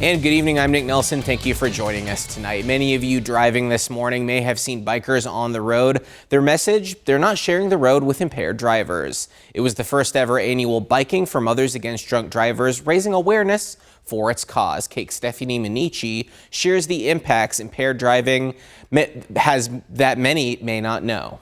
And good evening, I'm Nick Nelson. Thank you for joining us tonight. Many of you driving this morning may have seen bikers on the road. Their message, they're not sharing the road with impaired drivers. It was the first ever annual Biking for Mothers Against Drunk Drivers, raising awareness for its cause. KAKE's Stephanie Maniche shares the impacts impaired driving has that many may not know.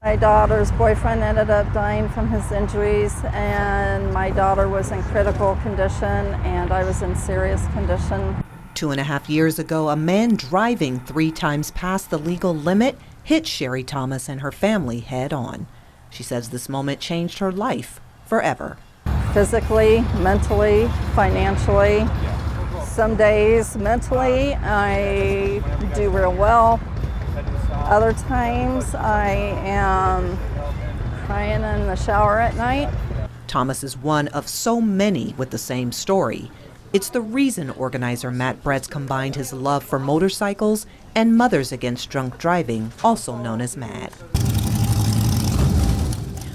My daughter's boyfriend ended up dying from his injuries, and my daughter was in critical condition, and I was in serious condition. 2.5 years ago, a man driving 3 times past the legal limit hit Sherry Thomas and her family head on. She says this moment changed her life forever. Physically, mentally, financially. Some days mentally I do real well. Other times I am crying in the shower at night. Thomas is one of so many with the same story. It's the reason organizer Matt Bretz combined his love for motorcycles and Mothers Against Drunk Driving, also known as MADD.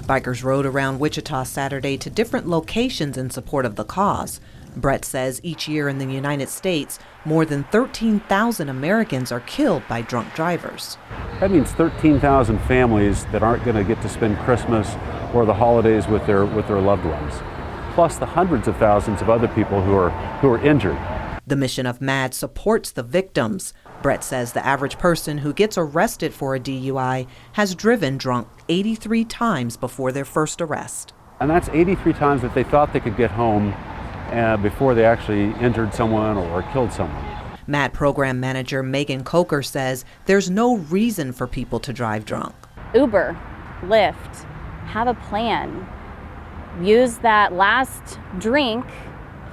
Bikers rode around Wichita Saturday to different locations in support of the cause. Brett says each year in the United States, more than 13,000 Americans are killed by drunk drivers. That means 13,000 families that aren't going to get to spend Christmas or the holidays with their loved ones, plus the hundreds of thousands of other people who are injured. The mission of MADD supports the victims. Brett says the average person who gets arrested for a DUI has driven drunk 83 times before their first arrest. And that's 83 times that they thought they could get home before they actually injured someone or killed someone. MADD program manager Megan Coker says there's no reason for people to drive drunk. Uber, Lyft, have a plan. Use that last drink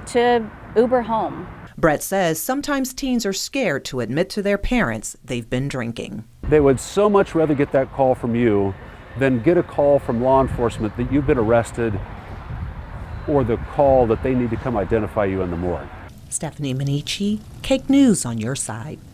to Uber home. Brett says sometimes teens are scared to admit to their parents they've been drinking. They would so much rather get that call from you than get a call from law enforcement that you've been arrested, or the call that they need to come identify you in the morgue. Stephanie Maniche, KAKE News on your side.